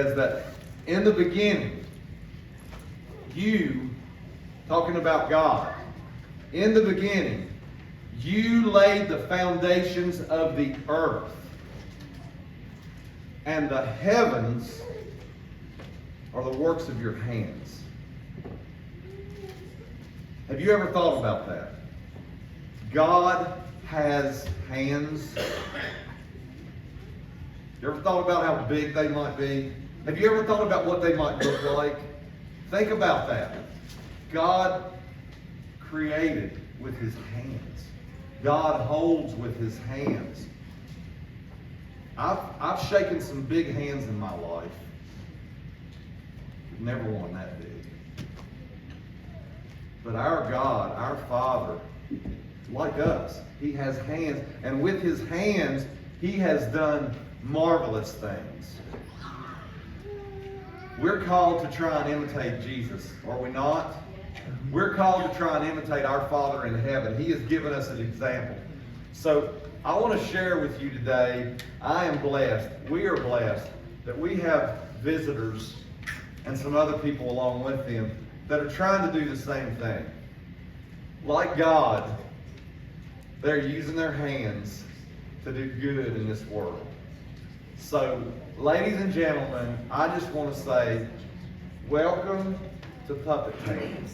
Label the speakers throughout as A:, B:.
A: Is that in the beginning, you, talking about God, in the beginning, you laid the foundations of the earth, and the heavens are the works of your hands. Have you ever thought about that? God has hands. You ever thought about how big they might be? Have you ever thought about what they might look like? Think about that. God created with his hands. God holds with his hands. I've shaken some big hands in my life. Never one that big. But our God, our Father, like us, he has hands. And with his hands, he has done marvelous things. We're called to try and imitate Jesus, are we not? We're called to try and imitate our Father in heaven. He has given us an example. So I want to share with you today, I am blessed, we are blessed, that we have visitors and some other people along with them that are trying to do the same thing. Like God, they're using their hands to do good in this world. So, ladies and gentlemen, I just want to say, welcome to Puppet Hands.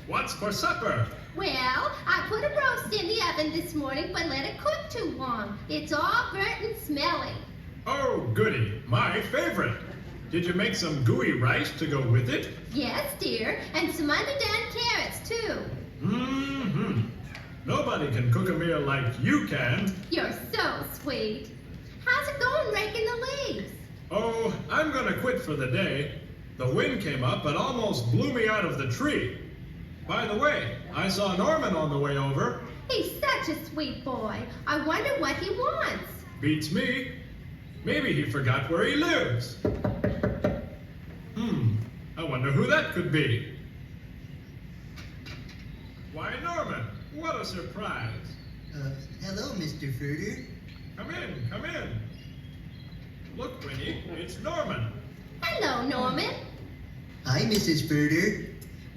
B: What's for supper?
C: Well, I put a roast in the oven this morning, but let it cook too long. It's all burnt and smelly.
B: Oh, goody. My favorite. Did you make some gooey rice to go with it?
C: Yes, dear, and some underdone carrots, too.
B: Mm-hmm. Nobody can cook a meal like you can.
C: You're so sweet. How's it going raking the leaves?
B: Oh, I'm gonna quit for the day. The wind came up and almost blew me out of the tree. By the way, I saw Norman on the way over.
C: He's such a sweet boy. I wonder what he wants.
B: Beats me. Maybe he forgot where he lives. I wonder who that could be. Why, Norman, what a surprise.
D: Hello, Mr. Furter.
B: Come in, come in. Look, Winnie, it's Norman.
C: Hello, Norman.
D: Hi, Mrs. Furter.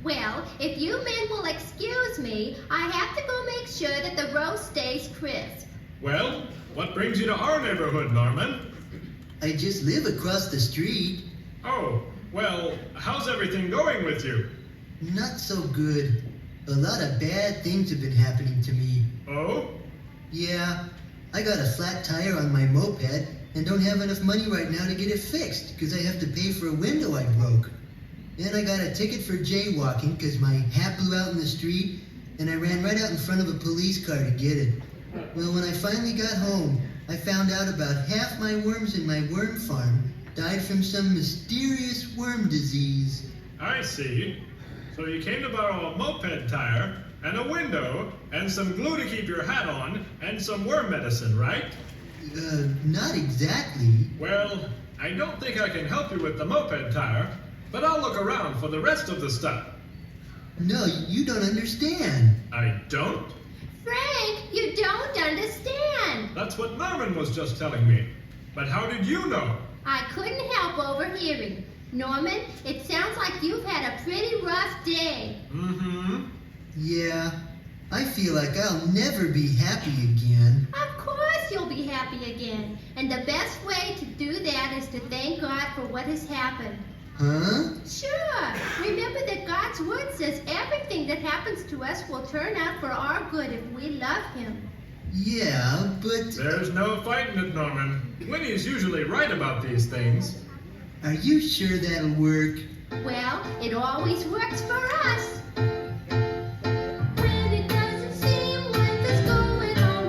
C: Well, if you men will excuse me, I have to go make sure that the roast stays crisp.
B: Well, what brings you to our neighborhood, Norman?
D: I just live across the street.
B: Oh, well, how's everything going with you?
D: Not so good. A lot of bad things have been happening to me.
B: Oh?
D: Yeah, I got a flat tire on my moped and don't have enough money right now to get it fixed because I have to pay for a window I broke. Then I got a ticket for jaywalking because my hat blew out in the street and I ran right out in front of a police car to get it. Well, when I finally got home, I found out about half my worms in my worm farm died from some mysterious worm disease.
B: I see. So you came to borrow a moped tire and a window and some glue to keep your hat on and some worm medicine, right?
D: Not exactly.
B: Well, I don't think I can help you with the moped tire, but I'll look around for the rest of the stuff.
D: No, you don't understand.
B: I don't?
C: Frank, you don't understand.
B: That's what Norman was just telling me. But how did you know?
C: I couldn't help overhearing. Norman, it sounds like you've had a pretty rough day.
B: Mm-hmm.
D: Yeah, I feel like I'll never be happy again.
C: Of course you'll be happy again. And the best way to do that is to thank God for what has happened.
D: Huh?
C: Sure. Remember that God's word says everything that happens to us will turn out for our good if we love him.
D: Yeah, but
B: There's no fighting it, Norman. Winnie's usually right about these things.
D: are you sure that'll work?
C: Well, it always works for us. When it doesn't seem like there's going on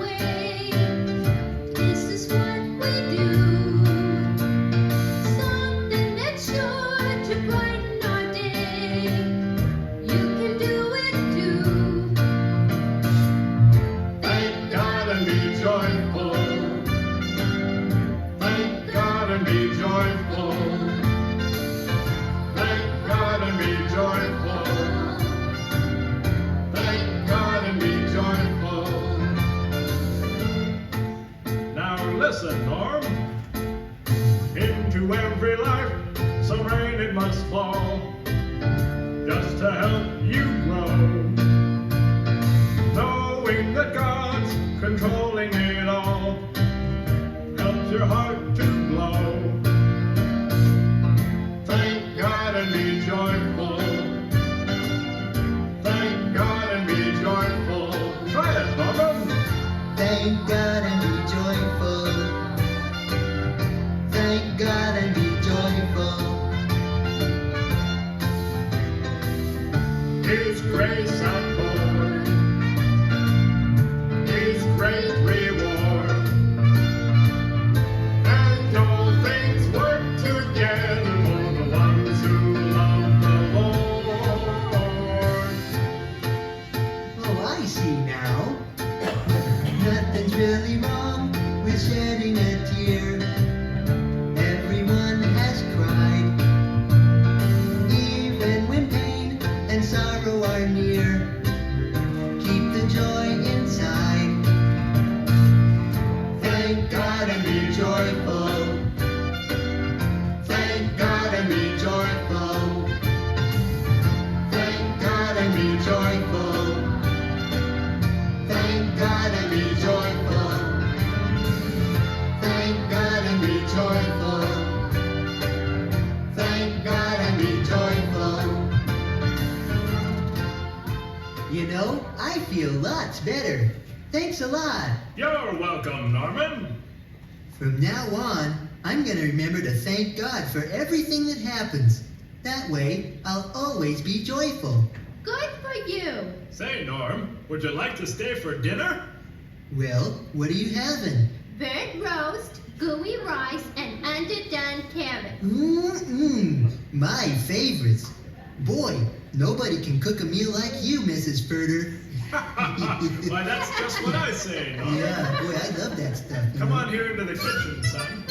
B: joyful. Thank God and be joyful. Thank God and be joyful. Thank God and be joyful. Now listen, Norm. Into every life some rain it must fall, just to help you grow. Knowing that God's controlling it all helps your heart to glow. Thank God and be joyful. Thank God and be joyful. Try it, Norman.
D: Thank God and be joyful. Thank God and be joyful.
B: His grace outpoured, His great reward, and all things work together for the ones who love the Lord.
D: Oh, I see now. Nothing's really wrong with shedding a tear. Everyone has cried, even when pain and sorrow are near. Keep the joy inside. Thank God and be joyful. Thank God and be joyful. Thank God and be joyful. Thank God and be joyful. Thank God and be joyful. Thank God and be joyful. You know, I feel lots better. Thanks a lot.
B: You're welcome, Norman.
D: From now on, I'm going to remember to thank God for everything that happens. That way, I'll always be joyful.
C: Good for you.
B: Say, Norm, would you like to stay for dinner?
D: Well, what are you having?
C: Burnt roast, gooey rice, and underdone carrot.
D: My favorites. Boy, nobody can cook a meal like you, Mrs. Furter.
B: Why, that's just what I say, Norm.
D: Yeah, boy, I love that stuff. you
B: Come
D: know.
B: on here into the kitchen, son.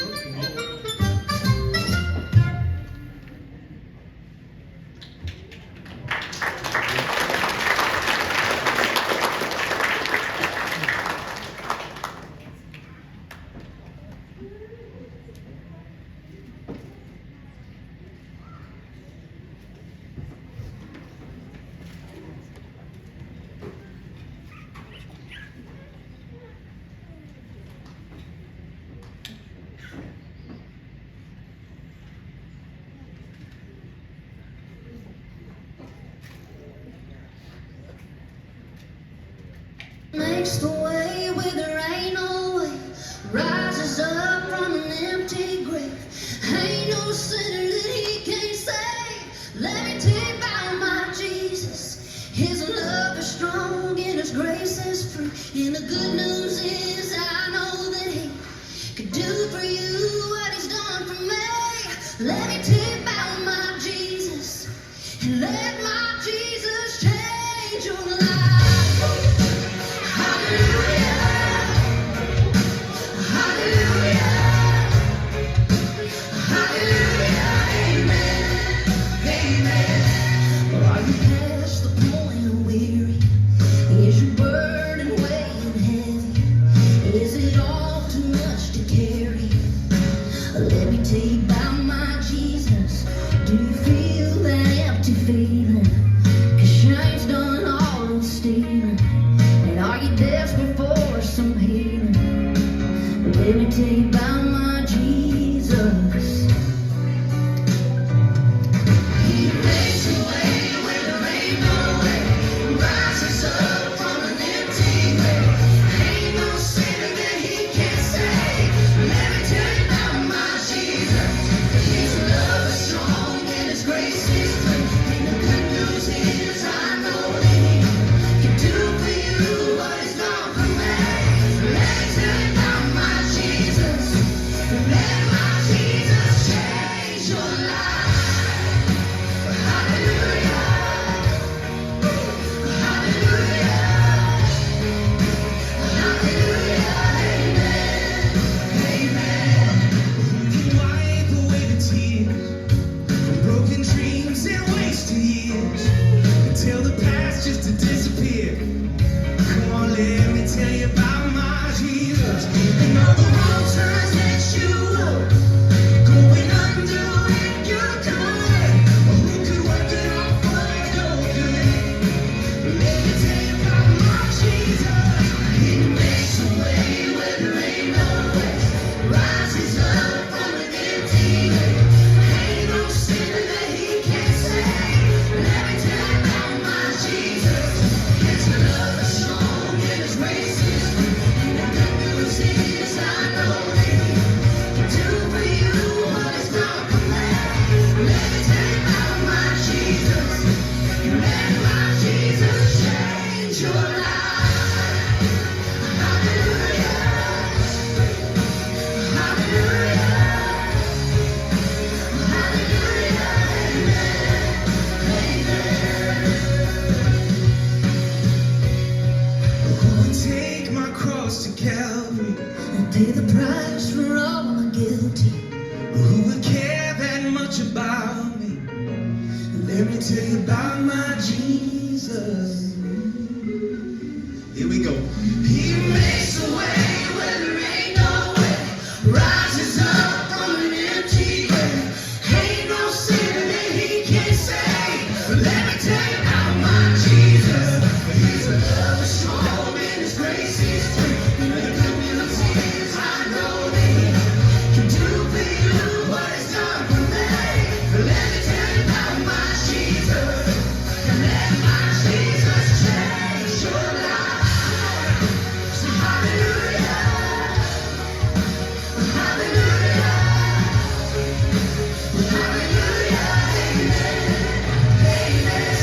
E: cross to Calvary.
F: and pay the price for all my guilty.
E: Who would care that much about me? Let me tell you about my Jesus. Here we go. He makes a way where there ain't no way. Rises up from an empty grave. Ain't no sinner that he can't save. But let me tell you about my Jesus. His love is strong and his grace is free. And the community is I know that he can do for you what he's done for me. But let me tell you about my Jesus. And let my Jesus change your life. So hallelujah. Hallelujah. Hallelujah. Amen. Amen.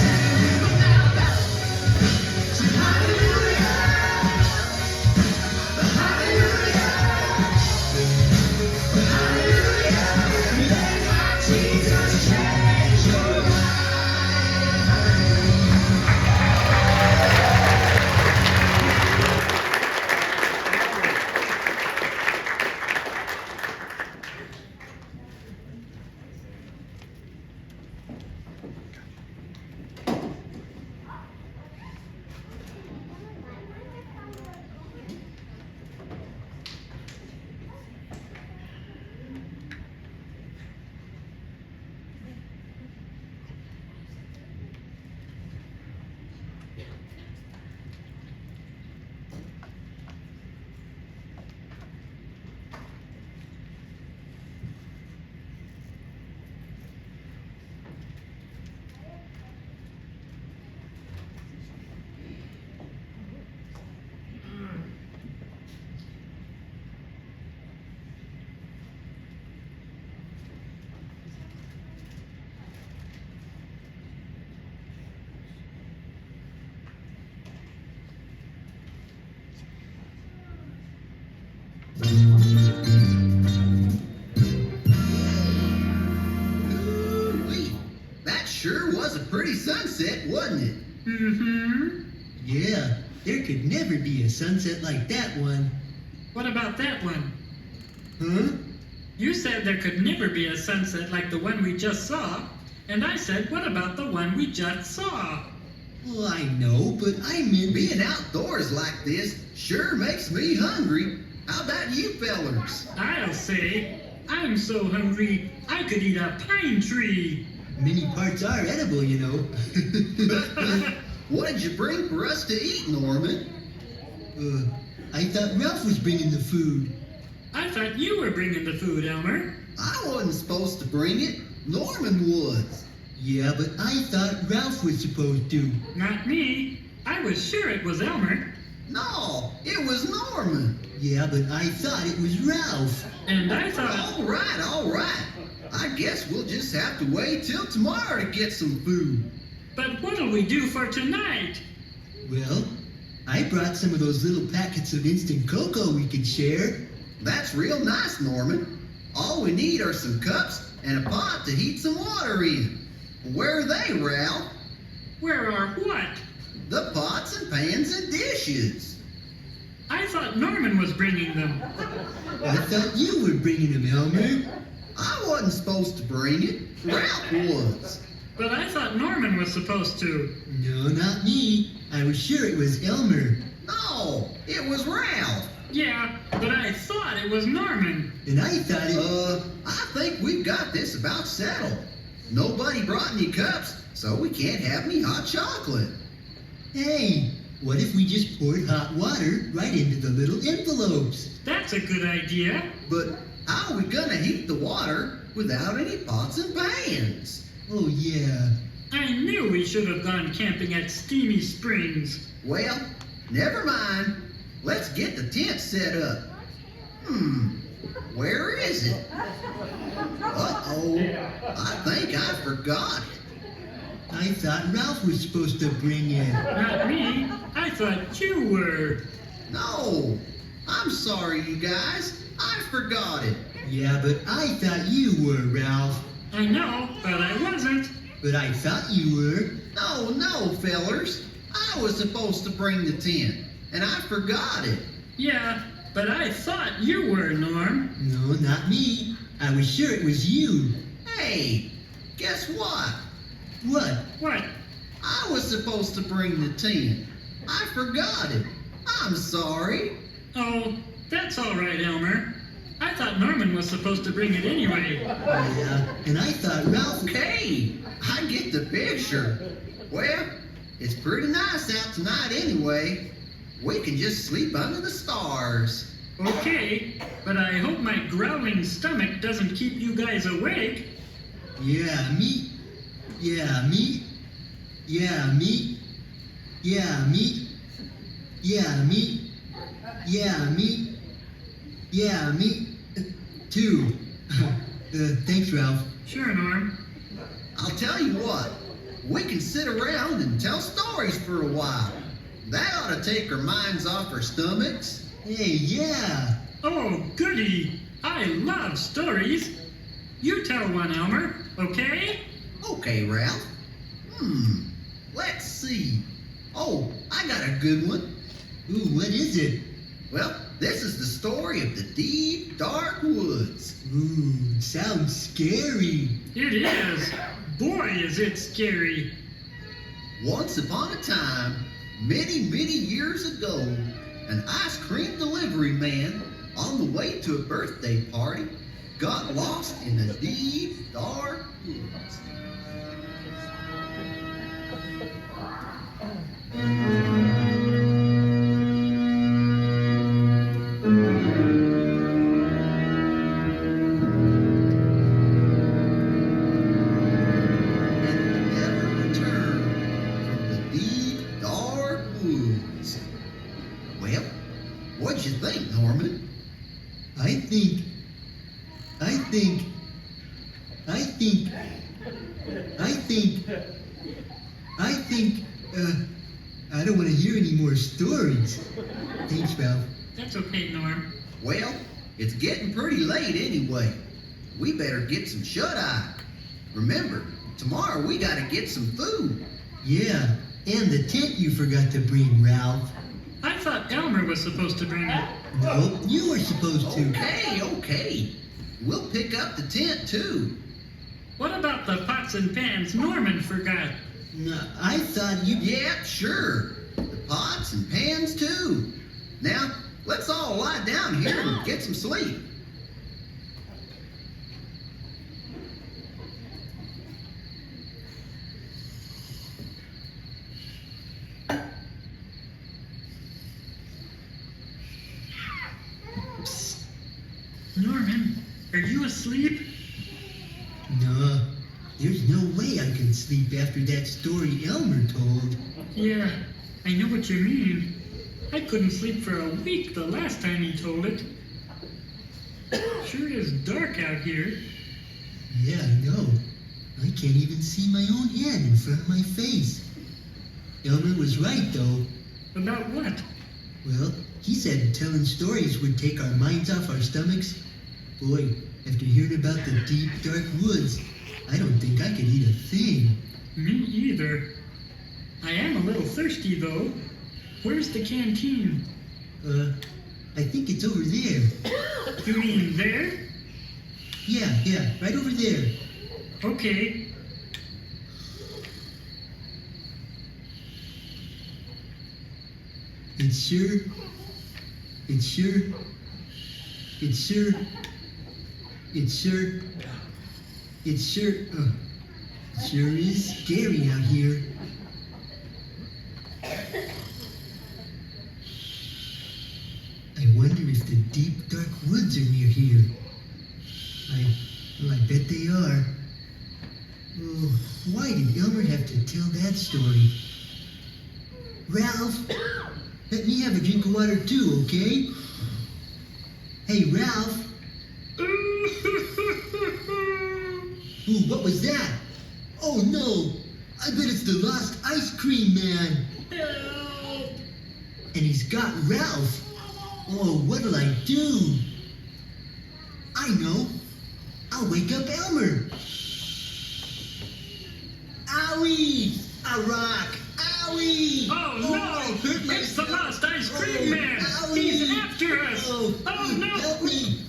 E: So hallelujah. Hallelujah. Hallelujah. Let my Jesus change your life.
G: Ooh-wee. That sure was a pretty sunset, wasn't it?
D: Mm-hmm. Yeah, there could never be a sunset like that one.
H: What about that one?
D: Huh?
H: You said there could never be a sunset like the one we just saw, and I said, what about the one we just saw?
D: Well, I know, but I meant...
G: Being outdoors like this sure makes me hungry. How about you fellers?
H: I'll say, I'm so hungry, I could eat a pine tree.
D: Many parts are edible, you know.
G: What did you bring for us to eat, Norman?
D: I thought Ralph was bringing the food.
H: I thought you were bringing the food, Elmer.
G: I wasn't supposed to bring it. Norman was.
D: Yeah, but I thought Ralph was supposed to.
H: Not me. I was sure it was Elmer.
G: No, it was Norman.
D: Yeah, but I thought it was Ralph.
H: And I thought,
G: All right, all right. I guess we'll just have to wait till tomorrow to get some food.
H: but what'll we do for tonight?
D: Well, I brought some of those little packets of instant cocoa we could share.
G: That's real nice, Norman. All we need are some cups and a pot to heat some water in. Where are they, Ralph?
H: Where are what?
G: The pots and pans and dishes.
H: I thought Norman was bringing them.
D: I thought you were bringing them, Elmer.
G: I wasn't supposed to bring it. Ralph was.
H: But I thought Norman was supposed to.
D: No, not me. I was sure it was Elmer.
G: No, it was Ralph.
H: Yeah, but I thought it was Norman.
D: And I thought it...
G: I think we've got this about settled. Nobody brought any cups, so we can't have any hot chocolate.
D: Hey, what if we just poured hot water right into the little envelopes?
H: That's a good idea.
G: But how are we gonna heat the water without any pots and pans?
D: Oh, yeah.
H: I knew we should have gone camping at Steamy Springs.
G: Well, never mind. Let's get the tent set up. Where is it? Uh-oh, I think I forgot it.
D: I thought Ralph was supposed to bring it.
H: Not me. I thought you were.
G: No, I'm sorry, you guys. I forgot it.
D: Yeah, but I thought you were, Ralph.
H: I know, but I wasn't.
D: But I thought you were.
G: No, fellers. I was supposed to bring the tent, and I forgot it.
H: Yeah, but I thought you were, Norm.
D: No, not me. I was sure it was you.
G: Hey, guess what?
D: What?
H: What?
G: I was supposed to bring the tent. I forgot it. I'm sorry.
H: Oh, that's all right, Elmer. I thought Norman was supposed to bring it anyway.
D: Yeah, and I thought Ralph...
G: Okay, I get the picture. Well, it's pretty nice out tonight anyway. We can just sleep under the stars.
H: Okay, but I hope my growling stomach doesn't keep you guys awake.
D: Yeah, me. Yeah, me. Yeah, me. Yeah, me. Yeah, me. Yeah, me. Yeah, me. Too. Thanks, Ralph.
H: Sure, Norm.
G: I'll tell you what, we can sit around and tell stories for a while. That ought to take our minds off our stomachs.
D: Hey, yeah.
H: Oh, goody. I love stories. You tell one, Elmer, okay?
G: Okay, Ralph. Let's see. Oh, I got a good one.
D: Ooh, what is it?
G: Well, this is the story of the deep, dark woods.
D: Ooh, sounds scary.
H: It is. Boy, is it scary.
G: Once upon a time, many, many years ago, an ice cream delivery man on the way to a birthday party got lost in the deep, dark woods. And never returned from the deep, dark woods. Well, what'd you think, Norman?
D: I think, I don't want to hear any more stories. Thanks, Ralph.
H: That's okay, Norm.
G: Well, it's getting pretty late anyway. We better get some shut-eye. Remember, tomorrow we gotta get some food.
D: Yeah, and the tent you forgot to bring, Ralph.
H: I thought Elmer was supposed to bring it.
D: Nope, you were supposed to.
G: Okay. We'll pick up the tent too.
H: What about the pots and pans Norman forgot?
D: No, I thought you...
G: Yeah, sure. The pots and pans too. Now, let's all lie down here and get some sleep.
H: Norman, are you asleep?
D: No, there's no way I can sleep after that story Elmer told.
H: Yeah, I know what you mean. I couldn't sleep for a week the last time he told it. Sure is dark out here.
D: Yeah, I know. I can't even see my own hand in front of my face. Elmer was right, though.
H: About what?
D: Well, he said telling stories would take our minds off our stomachs. Boy, after hearing about the deep, dark woods, I don't think I could eat a thing.
H: Me either. I am a little thirsty, though. Where's the canteen?
D: I think it's over there.
H: You mean there?
D: Yeah, right over there.
H: Okay.
D: It sure is scary out here. I wonder if the deep, dark woods are near here. I bet they are. Oh, why did Elmer have to tell that story? Ralph, let me have a drink of water too, okay? Hey, Ralph. Ooh, what was that? Oh no, I bet it's the lost ice cream man.
H: Help!
D: And he's got Ralph. Oh, what'll I do? I know. I'll wake up Elmer. Owie! A rock! Owie!
H: Oh
D: I
H: no!
D: hurt
H: It's the
D: myself.
H: lost ice cream man!
D: Owie.
H: He's after
D: Oh,
H: Oh, no.
D: help me!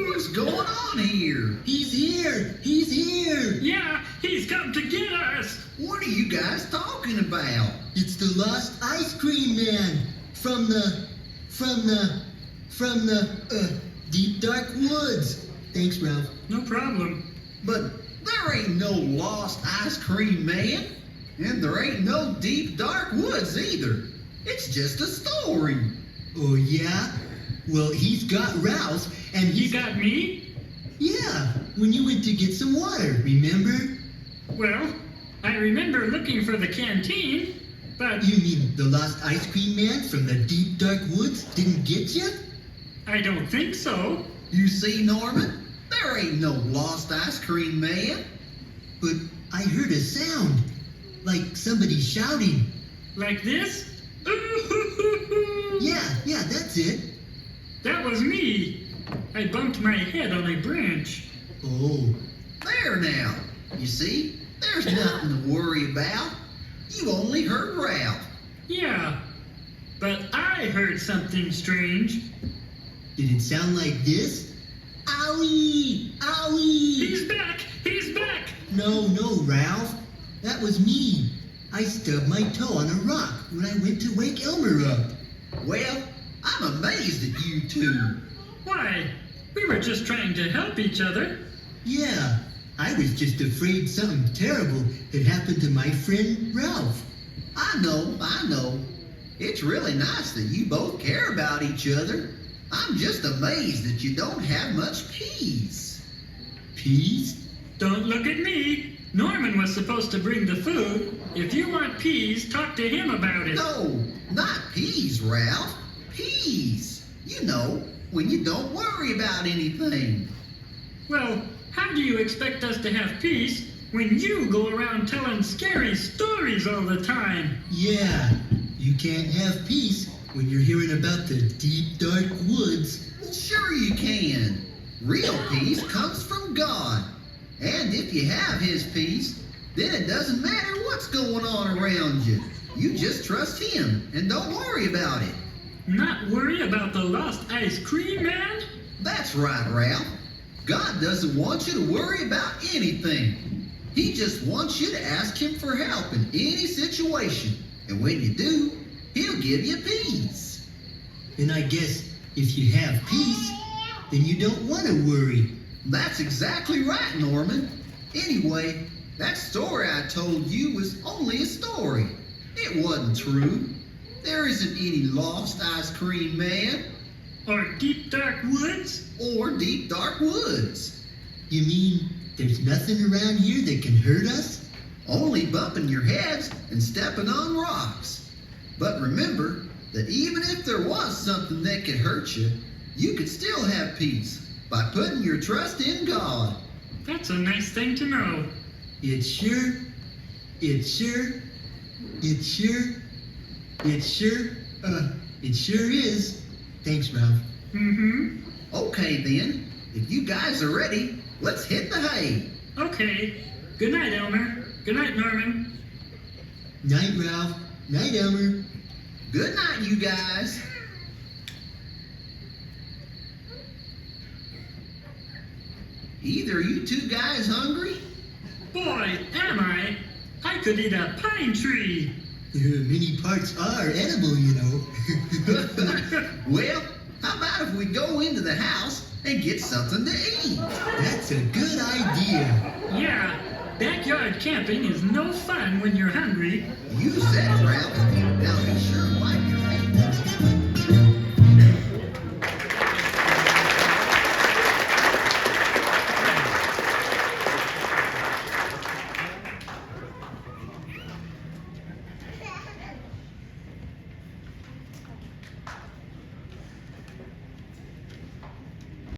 G: What's going on here?
D: He's here! He's here!
H: Yeah, he's come to get us.
G: What are you guys talking about?
D: It's the lost ice cream man from the deep dark woods. Thanks, Ralph.
H: No problem.
G: But there ain't no lost ice cream man, and there ain't no deep dark woods either. It's just a story.
D: Oh, yeah? Well, he's got Ralph, and
H: You got me?
D: Yeah, when you went to get some water, remember?
H: Well, I remember looking for the canteen, but
D: You mean the lost ice cream man from the deep dark woods didn't get you?
H: I don't think so.
G: You see, Norman? There ain't no lost ice cream man.
D: But I heard a sound, like somebody shouting.
H: Like this?
D: Yeah, that's it.
H: That was me. I bumped my head on a branch.
D: Oh,
G: There now. You see? There's nothing to worry about. You only heard Ralph.
H: Yeah, but I heard something strange.
D: did it sound like this? Owie! Owie!
H: He's back! He's back!
D: No, Ralph. That was me. I stubbed my toe on a rock when I went to wake Elmer up.
G: Well, I'm amazed at you two.
H: Why? We were just trying to help each other.
D: Yeah, I was just afraid something terrible had happened to my friend Ralph.
G: I know. It's really nice that you both care about each other. I'm just amazed that you don't have much peace.
D: Peas?
H: Don't look at me. Norman was supposed to bring the food. If you want peas, talk to him about it.
G: No, not peas, Ralph. Peace. You know, when you don't worry about anything.
H: Well, how do you expect us to have peace when you go around telling scary stories all the time?
D: Yeah, you can't have peace when you're hearing about the deep dark woods.
G: Sure you can. Real peace comes from God. And if you have his peace, then it doesn't matter what's going on around you. You just trust him and don't worry about it.
H: Not worry about the lost ice cream man?
G: That's right, Ralph. God doesn't want you to worry about anything. He just wants you to ask him for help in any situation. And when you do, he'll give you peace.
D: And I guess if you have peace, then you don't want to worry.
G: That's exactly right, Norman. Anyway, that story I told you was only a story. It wasn't true. There isn't any lost ice cream man
H: Or deep dark woods?
G: or deep dark woods.
D: You mean there's nothing around here that can hurt us?
G: Only bumping your heads and stepping on rocks. But remember that even if there was something that could hurt you, you could still have peace by putting your trust in God.
H: That's a nice thing to know.
D: It sure is. Thanks, Ralph.
H: Mm-hmm.
G: Okay then, if you guys are ready, let's hit the hay.
H: Okay. Good night, Elmer. Good night, Norman.
D: Night, Ralph. Night, Elmer.
G: Good night, you guys. Either you two guys hungry?
H: Boy, am I. I could eat a pine tree.
D: Many parts are edible, you know.
G: Well, how about if we go into the house and get something to eat?
D: That's a good idea.
H: Yeah, backyard camping is no fun when you're hungry.
G: You said it, Ralph. Now be sure and wipe your feet.